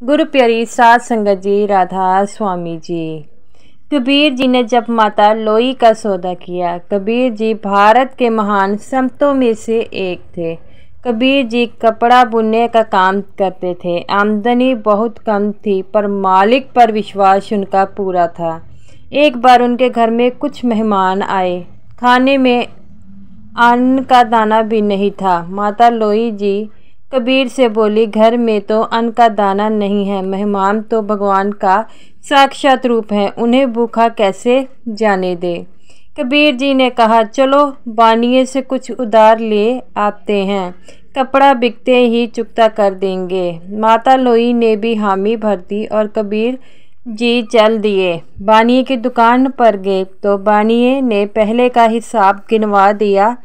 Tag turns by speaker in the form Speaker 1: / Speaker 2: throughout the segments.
Speaker 1: गुरु प्यारी साध संगत जी, राधा स्वामी जी। कबीर जी ने जब माता लोई का सौदा किया। कबीर जी भारत के महान संतों में से एक थे। कबीर जी कपड़ा बुनने का काम करते थे। आमदनी बहुत कम थी पर मालिक पर विश्वास उनका पूरा था। एक बार उनके घर में कुछ मेहमान आए। खाने में अन्न का दाना भी नहीं था। माता लोई जी कबीर से बोली, घर में तो अन्न का दाना नहीं है। मेहमान तो भगवान का साक्षात रूप है, उन्हें भूखा कैसे जाने दे। कबीर जी ने कहा, चलो बानिए से कुछ उधार ले आते हैं, कपड़ा बिकते ही चुकता कर देंगे। माता लोई ने भी हामी भर दी और कबीर जी चल दिए। बानिए की दुकान पर गए तो बानिए ने पहले का हिसाब गिनवा दिया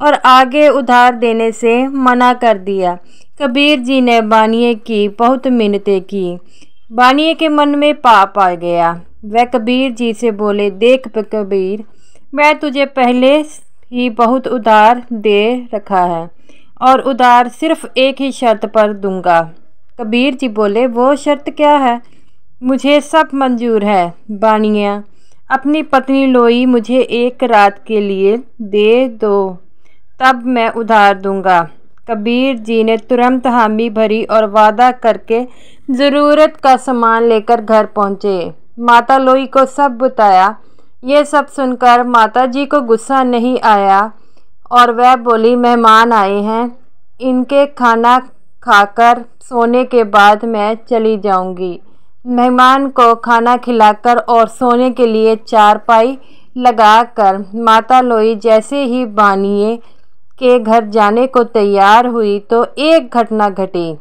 Speaker 1: और आगे उधार देने से मना कर दिया। कबीर जी ने बानिए की बहुत मिन्नतें की। बानिए के मन में पाप आ गया। वह कबीर जी से बोले, देख कबीर, मैं तुझे पहले ही बहुत उधार दे रखा है और उधार सिर्फ एक ही शर्त पर दूंगा। कबीर जी बोले, वो शर्त क्या है? मुझे सब मंजूर है। बानिया, अपनी पत्नी लोई मुझे एक रात के लिए दे दो, तब मैं उधार दूंगा। कबीर जी ने तुरंत हामी भरी और वादा करके ज़रूरत का सामान लेकर घर पहुँचे। माता लोई को सब बताया। ये सब सुनकर माता जी को गुस्सा नहीं आया और वह बोली, मेहमान आए हैं, इनके खाना खाकर सोने के बाद मैं चली जाऊंगी। मेहमान को खाना खिलाकर और सोने के लिए चारपाई लगाकर माता लोई जैसे ही बानिए के घर जाने को तैयार हुई तो एक घटना घटी।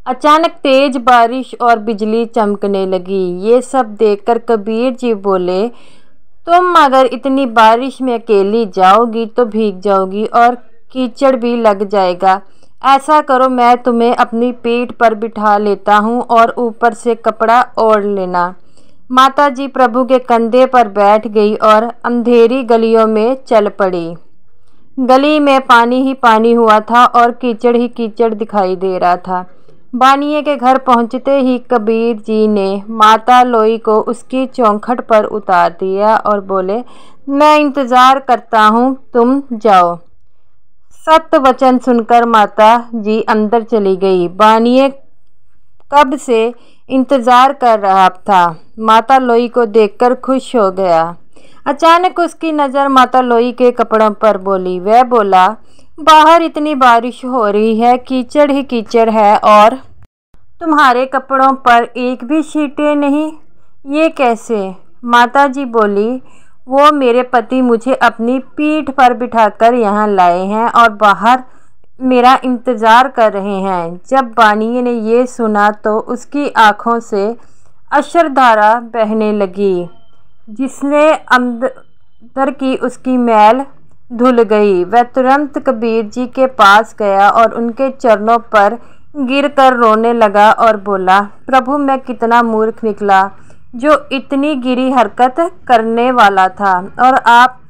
Speaker 1: अचानक तेज बारिश और बिजली चमकने लगी। ये सब देखकर कबीर जी बोले, तुम अगर इतनी बारिश में अकेली जाओगी तो भीग जाओगी और कीचड़ भी लग जाएगा। ऐसा करो, मैं तुम्हें अपनी पीठ पर बिठा लेता हूँ और ऊपर से कपड़ा ओढ़ लेना। माता जी प्रभु के कंधे पर बैठ गई और अंधेरी गलियों में चल पड़ी। गली में पानी ही पानी हुआ था और कीचड़ ही कीचड़ दिखाई दे रहा था। बानिए के घर पहुंचते ही कबीर जी ने माता लोई को उसकी चौखट पर उतार दिया और बोले, मैं इंतज़ार करता हूँ, तुम जाओ। सत्य वचन सुनकर माता जी अंदर चली गई। बानिए कब से इंतज़ार कर रहा था। माता लोई को देखकर खुश हो गया। अचानक उसकी नज़र माता लोई के कपड़ों पर बोली। वह बोला, बाहर इतनी बारिश हो रही है, कीचड़ ही कीचड़ है और तुम्हारे कपड़ों पर एक भी छींटे नहीं, ये कैसे? माता जी बोली, वो मेरे पति मुझे अपनी पीठ पर बिठाकर यहाँ लाए हैं और बाहर मेरा इंतज़ार कर रहे हैं। जब बानिए ने ये सुना तो उसकी आँखों से अश्रुधारा बहने लगी, जिसने अंदर की उसकी मैल धुल गई। वह तुरंत कबीर जी के पास गया और उनके चरणों पर गिरकर रोने लगा और बोला, प्रभु, मैं कितना मूर्ख निकला जो इतनी गिरी हरकत करने वाला था, और आप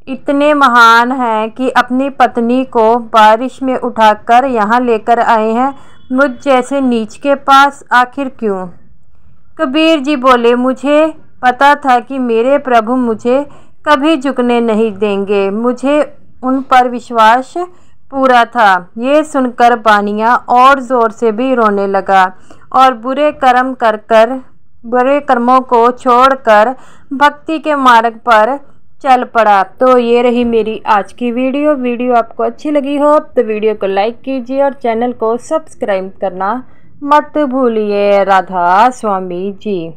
Speaker 1: इतने महान हैं कि अपनी पत्नी को बारिश में उठाकर यहाँ लेकर आए हैं, मुझ जैसे नीच के पास आखिर क्यों? कबीर जी बोले, मुझे पता था कि मेरे प्रभु मुझे कभी झुकने नहीं देंगे, मुझे उन पर विश्वास पूरा था। ये सुनकर बानिया और ज़ोर से भी रोने लगा और बुरे कर्मों को छोड़कर भक्ति के मार्ग पर चल पड़ा। तो ये रही मेरी आज की वीडियो आपको अच्छी लगी हो तो वीडियो को लाइक कीजिए और चैनल को सब्सक्राइब करना मत भूलिए। राधा स्वामी जी।